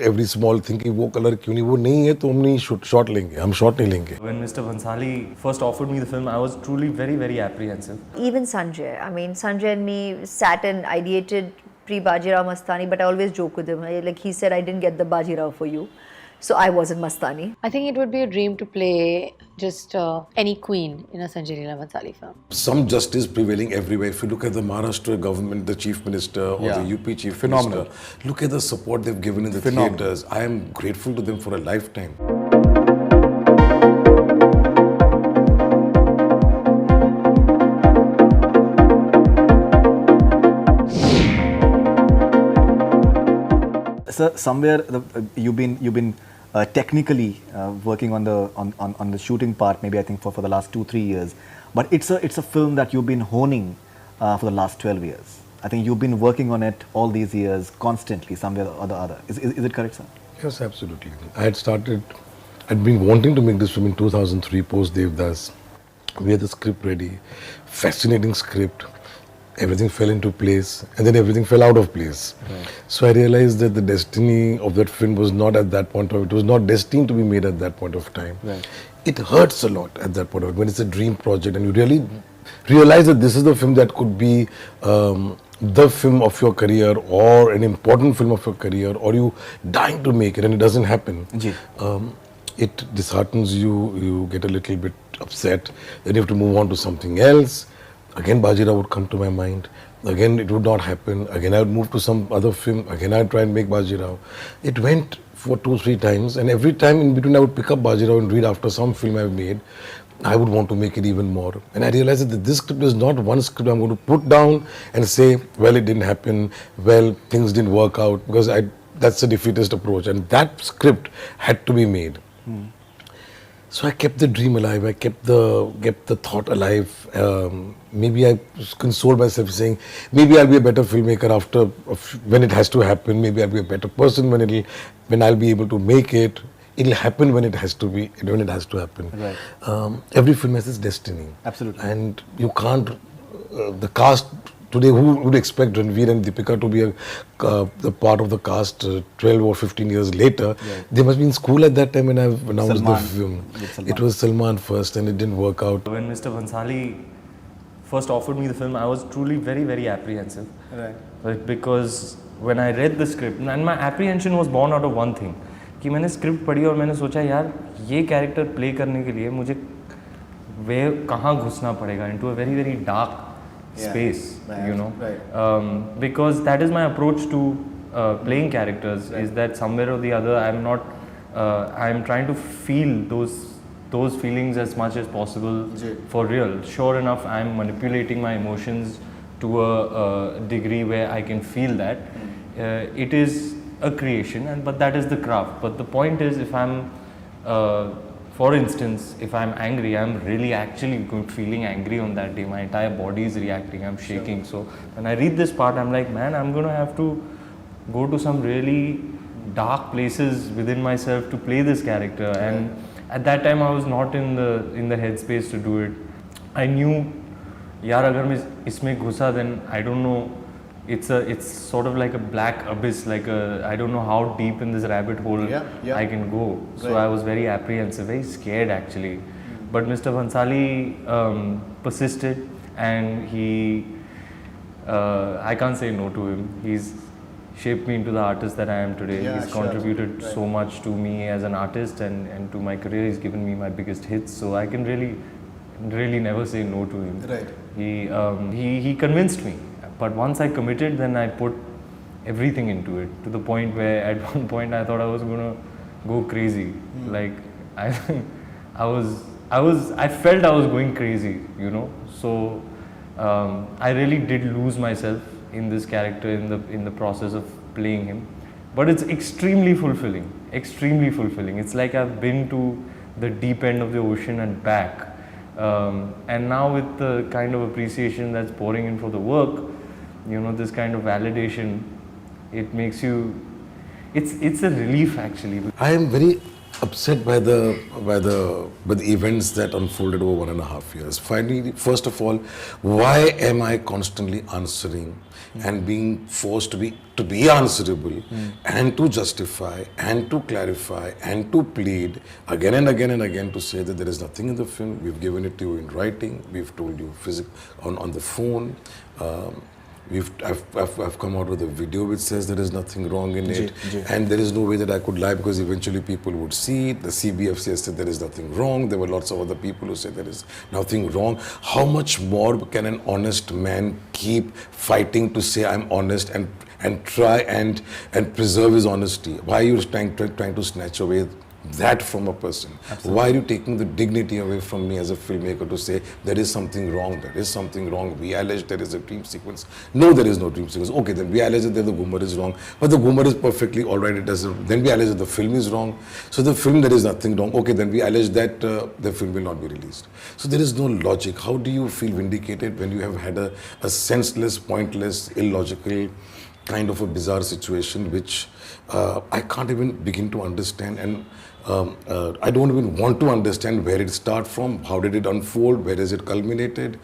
Every small thing कि वो colour क्यों नहीं, वो नहीं है तो हम नहीं शॉट लेंगे, हम शॉट नहीं लेंगे. When Mr. Bhansali first offered me the film, I was truly very, very apprehensive. Even Sanjay, I mean, Sanjay and me sat and ideated pre-Bajirao Mastani, but I always joke with him. Like he said, I didn't get the Bajirao for you, so I wasn't Mastani. I think it would be a dream to play just any queen in a Sanjay Leela Bhansali film. Some justice prevailing everywhere. If you look at the Maharashtra government, the chief minister or the UP chief minister, look at the support they've given in the theatres. I am grateful to them for a lifetime. Sir, somewhere you've been technically working on the shooting part. Maybe I think for the last 2-3 years, but it's a film that you've been honing for the last 12 years. I think you've been working on it all these years constantly, somewhere or the other. Is it correct, sir? Yes, absolutely. I'd been wanting to make this film in 2003 post Devdas. We had the script ready, fascinating script. Everything fell into place, and then everything fell out of place. Right. So I realized that the destiny of that film was not at that point of, it was not destined to be made at that point of time. Right. It hurts a lot at that point of, when it's a dream project and you really realize that this is the film that could be the film of your career or an important film of your career, or you dying to make it and it doesn't happen. It disheartens you, you get a little bit upset, then you have to move on to something else. Again, Bajirao would come to my mind. Again, it would not happen. Again, I would move to some other film. Again, I'd try and make Bajirao. It went for 2-3 times, and every time in between, I would pick up Bajirao and read after some film I've made. I would want to make it even more. And I realized that this script is not one script I'm going to put down and say, well, it didn't happen, well, things didn't work out, because that's a defeatist approach. And that script had to be made. So I kept the dream alive. I kept the thought alive. Maybe I consoled myself saying, maybe I'll be a better filmmaker after when it has to happen. Maybe I'll be a better person when I'll be able to make it. It'll happen when it has to be, when it has to happen. Right. Every film has its destiny. Absolutely. And you can't. The cast today, who would expect Ranveer and Deepika to be the part of the cast 12 or 15 years later? Right. They must be in school at that time when I've announced the film. Salman. It was Salman first and it didn't work out. When Mr. Bhansali first offered me the film, I was truly very, very apprehensive. Right. Because when I read the script, and my apprehension was born out of one thing, कि मैंने script पढ़ी और मैंने सोचा यार ये character play करने के लिए मुझे वे कहाँ घुसना पड़ेगा into a very, very dark space, you know. Right. Because that is my approach to playing characters, is that somewhere or the other I'm trying to feel those feelings as much as possible for real. Sure enough, I'm manipulating my emotions to a degree where I can feel that. It is a creation, but that is the craft. But the point is, if I'm for instance, if I'm angry, I'm really actually feeling angry on that day. My entire body is reacting, I'm shaking. So when I read this part, I'm like, man, I'm going to have to go to some really dark places within myself to play this character. And at that time, I was not in the headspace to do it. I knew, yaar, agar main isme ghusa, then I don't know. It's sort of like a black abyss, I don't know how deep in this rabbit hole I can go. So I was very apprehensive, very scared actually. But Mr. Bhansali persisted, and I can't say no to him. He's shaped me into the artist that I am today. He's contributed so much to me as an artist and to my career. He's given me my biggest hits, so I can really never say no to him. Right. He convinced me. But once I committed, then I put everything into it, to the point where at one point I thought I was gonna go crazy. Like I felt I was going crazy, you know. So I really did lose myself in this character in the process of playing him. But it's extremely fulfilling. Extremely fulfilling. It's like I've been to the deep end of the ocean and back. And now with the kind of appreciation that's pouring in for the work, you know, this kind of validation, it makes you, it's a relief actually. I am very upset by the events that unfolded over 1.5 years. Finally, first of all, why am I constantly answering and being forced to be answerable and to justify and to clarify and to plead again and again and again to say that there is nothing in the film. We've given it to you in writing. We've told you on the phone. I've come out with a video which says there is nothing wrong in it, and there is no way that I could lie because eventually people would see it. The CBFC said there is nothing wrong. There were lots of other people who said there is nothing wrong. How much more can an honest man keep fighting to say I'm honest and try and preserve his honesty? Why are you trying to snatch away that from a person? Absolutely. Why are you taking the dignity away from me as a filmmaker to say there is something wrong, there is something wrong, we allege there is a dream sequence? No, there is no dream sequence. Okay, then we allege that the Goomer is wrong, but the Goomer is perfectly alright. It doesn't. Then we allege that the film is wrong. So the film, there is nothing wrong. Okay, then we allege that the film will not be released. So there is no logic. How do you feel vindicated when you have had a senseless, pointless, illogical kind of a bizarre situation which I can't even begin to understand, and I don't even want to understand where it started from, how did it unfold, where is it culminated.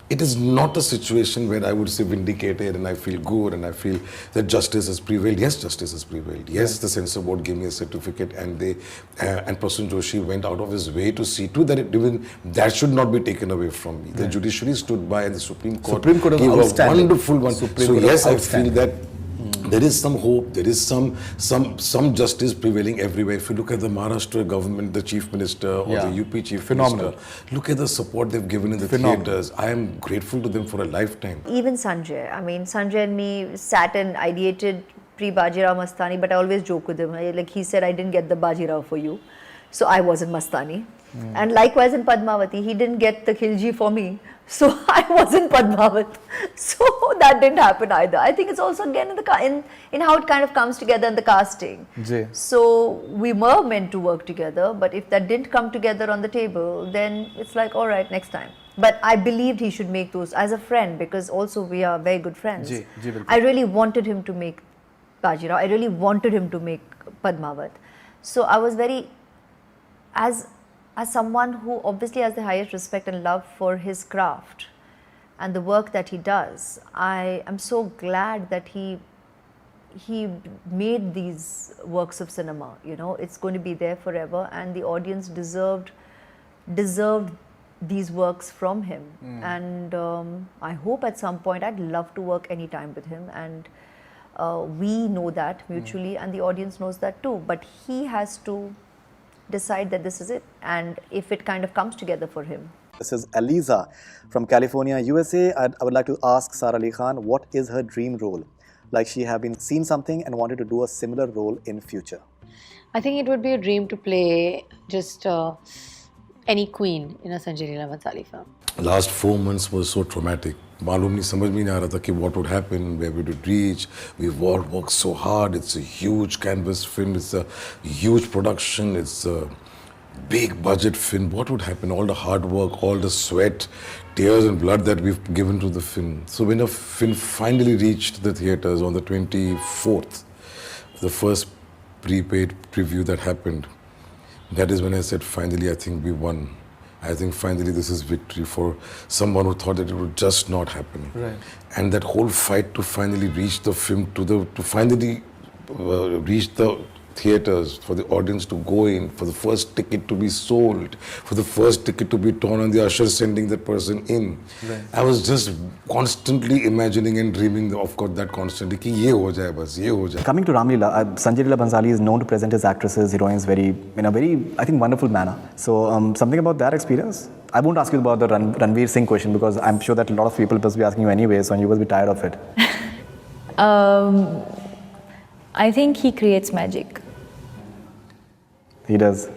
It is not a situation where I would say vindicated and I feel good and I feel that justice has prevailed. Yes, justice has prevailed. Yes, the censor board gave me a certificate, and Prasun Joshi went out of his way to see to that even that should not be taken away from me. The judiciary stood by, and the Supreme Court gave a wonderful one. So yes, I feel that there is some hope, there is some justice prevailing everywhere. If you look at the Maharashtra government, the chief minister or the UP chief minister, look at the support they've given in the theatres. I am grateful to them for a lifetime. Even Sanjay, I mean, Sanjay and me sat and ideated pre-Bajirao Mastani, but I always joke with him. Like he said, I didn't get the Bajirao for you, so I wasn't Mastani. And likewise in Padmavati, he didn't get the Khilji for me, so I wasn't Padmavat. So that didn't happen either. I think it's also again in how it kind of comes together in the casting. So we were meant to work together, but if that didn't come together on the table, then it's like, all right, next time. But I believed he should make those as a friend, because also we are very good friends. I really wanted him to make Bajirao. I really wanted him to make Padmavat. So I was very, as someone who obviously has the highest respect and love for his craft and the work that he does, I am so glad that he made these works of cinema. You know, it's going to be there forever, and the audience deserved these works from him. And I hope at some point, I'd love to work anytime with him, and we know that mutually, and the audience knows that too. But he has to decide that this is it, and if it kind of comes together for him. This is Aliza from California, USA. I would like to ask Sara Ali Khan, what is her dream role? Like she have been seen something and wanted to do a similar role in future. I think it would be a dream to play just any queen in a Sanjay Leela Bhansali film. Last 4 months was so traumatic. मालूम नहीं, समझ में नहीं आ रहा था कि what would happen, where we would reach. We've all worked so hard. It's a huge canvas film. It's a huge production. It's a big budget film. What would happen? All the hard work, all the sweat, tears and blood that we've given to the film. So when the film finally reached the theatres on the 24th, the first prepaid preview that happened, that is when I said, finally, I think we won. I think finally this is victory for someone who thought that it would just not happen. Right. And that whole fight to finally reach the film, to finally reach the theatres, for the audience to go in, for the first ticket to be sold, for the first ticket to be torn and the usher sending that person in. Right. I was just constantly imagining and dreaming of course that constantly कि ये हो जाए बस, ये हो जाए. Coming to Ramleela, Sanjay Leela Bhansali is known to present his actresses, heroines in a very, I think, wonderful manner. So something about that experience? I won't ask you about the Ranveer Singh question because I'm sure that a lot of people must be asking you anyway, so you must be tired of it. I think he creates magic. He does.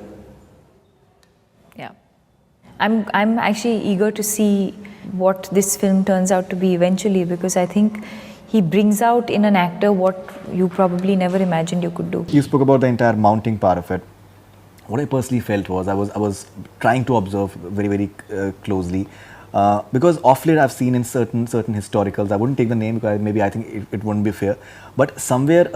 Yeah. I'm actually eager to see what this film turns out to be eventually, because I think he brings out in an actor what you probably never imagined you could do. You spoke about the entire mounting part of it. What I personally felt was I was trying to observe very, very closely. Because off late I've seen in certain historicals, I wouldn't take the name because maybe I think it wouldn't be fair, but somewhere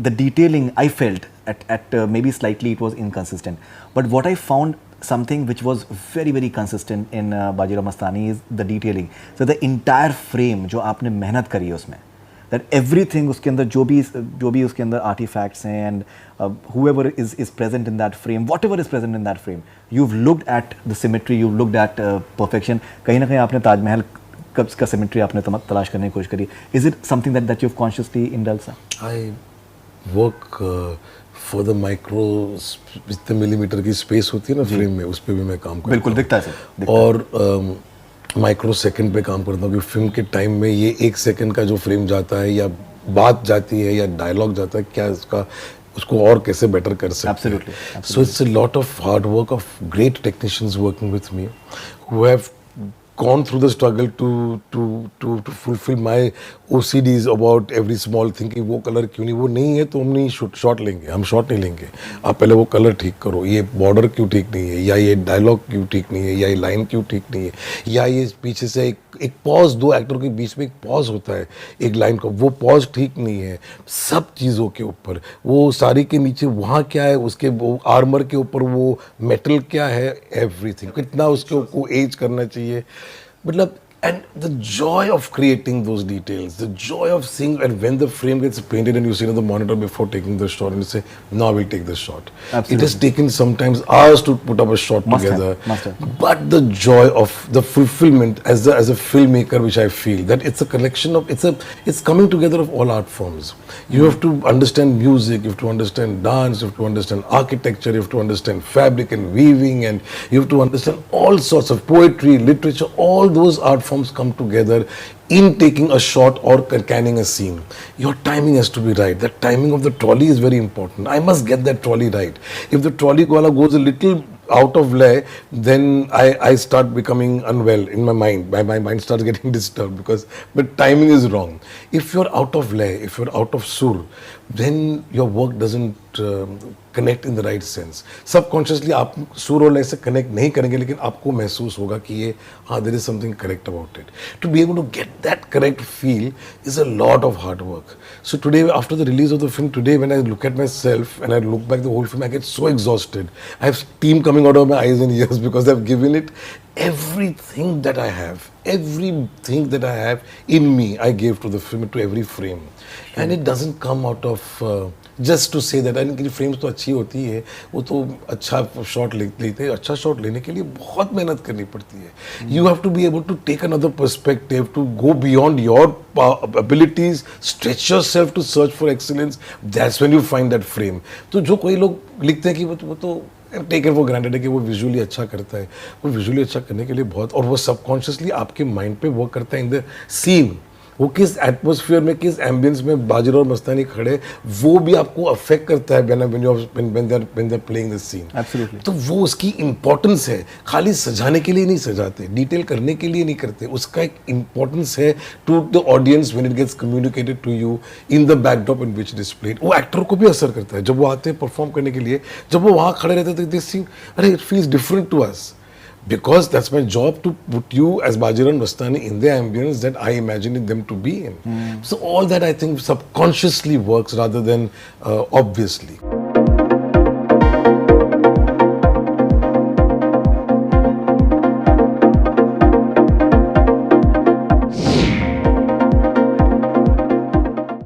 the detailing I felt at maybe slightly it was inconsistent, but what I found something which was very very consistent in Bajirao Mastani is the detailing. So the entire frame जो आपने मेहनत करी है उसमें, that everything उसके अंदर जो भी उसके अंदर artifacts हैं and whoever is present in that frame, whatever is present in that frame, you've looked at the symmetry, you've looked at perfection. कहीं ना कहीं आपने ताजमहल का symmetry आपने तलाश करने की कोशिश करी. Is it something that you've consciously indulged in? I work for the micro, जितने मिलीमीटर की स्पेस होती है ना फ्रेम में, उस पर भी मैं काम करता हूँ. बिल्कुल दिखता है सर. और माइक्रो सेकंड पे काम करता हूँ कि फिल्म के टाइम में ये 1 सेकंड का जो फ्रेम जाता है या बात जाती है या डायलॉग जाता है, क्या उसको और कैसे बेटर कर सकते हैं. Absolutely. So it's a lot of hard work of great technicians working with me who have gone through the struggle to fulfill my OCDs about every small thing कि वो कलर क्यों नहीं, वो नहीं है तो हम नहीं शॉट लेंगे, हम शॉट नहीं लेंगे. आप पहले वो कलर ठीक करो, ये बॉर्डर क्यों ठीक नहीं है, या ये डायलॉग क्यों ठीक नहीं है, या ये लाइन क्यों ठीक नहीं है, या ये पीछे से एक पॉज, 2 एक्टर के बीच में एक पॉज होता है एक लाइन का, वो पॉज ठीक नहीं है. सब चीज़ों के ऊपर, वो साड़ी के नीचे वहाँ क्या है, उसके वो आर्मर के ऊपर वो मेटल क्या है, एवरीथिंग कितना उसके ऊपर एज करना चाहिए, मतलब. And the joy of creating those details, the joy of seeing, and when the frame gets painted and you see on the monitor before taking the shot and you say, now we'll take the shot. Absolutely. It has taken sometimes hours to put up a shot together. Must have. But the joy of the fulfillment as a filmmaker, which I feel, that it's a collection of, it's coming together of all art forms. You have to understand music, you have to understand dance, you have to understand architecture, you have to understand fabric and weaving, and you have to understand all sorts of poetry, literature, all those art forms come together in taking a shot or canning a scene. Your timing has to be right. The timing of the trolley is very important. I must get that trolley right. If the trolley wala goes a little out of lay, then I start becoming unwell in my mind. My mind starts getting disturbed because the timing is wrong. If you're out of lay, if you're out of sur, then your work doesn't connect in the right sense. Subconsciously आप सुर और लय से connect नहीं करेंगे, लेकिन आपको महसूस होगा कि ये हाँ, there is something correct about it. To be able to get that correct feel is a lot of hard work. So today, after the release of the film, today when I look at myself and I look back the whole film, I get so exhausted. I have steam coming out of my eyes and ears because I've given it everything that I have. Everything that I have in me, I gave to the film, to every frame. And it doesn't come out of just to say that. इनकी frames तो अच्छी होती है, वो तो अच्छा shot लेते हैं. अच्छा शॉट लेने के लिए बहुत मेहनत करनी पड़ती है. You have to be able to take another perspective, to go beyond your abilities, stretch yourself to search for excellence. That's when you find that frame. तो जो कोई लोग लिखते हैं कि वो तो टेकन फॉर ग्रांटेड है कि वो विजुअली अच्छा करता है, वो विजुअली अच्छा करने के लिए बहुत, और वो सबकॉन्शियसली आपके माइंड पे वर्क करता है इन द सीन. वो किस एटमॉस्फेयर में, किस एम्बियंस में बाजीराव और मस्तानी खड़े, वो भी आपको अफेक्ट करता है when they're playing the scene. Absolutely. तो वो उसकी इम्पोर्टेंस है. खाली सजाने के लिए नहीं सजाते, डिटेल करने के लिए नहीं करते, उसका एक इम्पोर्टेंस है to the audience when it gets communicated to you in the backdrop in which it is played. वो एक्टर को भी असर करता है. जब वो आते हैं परफॉर्म करने के लिए, जब वो वहाँ खड़े रहते थे, दिस थिंग, अरे it feels different to us. Because that's my job, to put you as Bajirao and Mastani in the ambience that I imagined them to be in. So all that I think subconsciously works rather than obviously.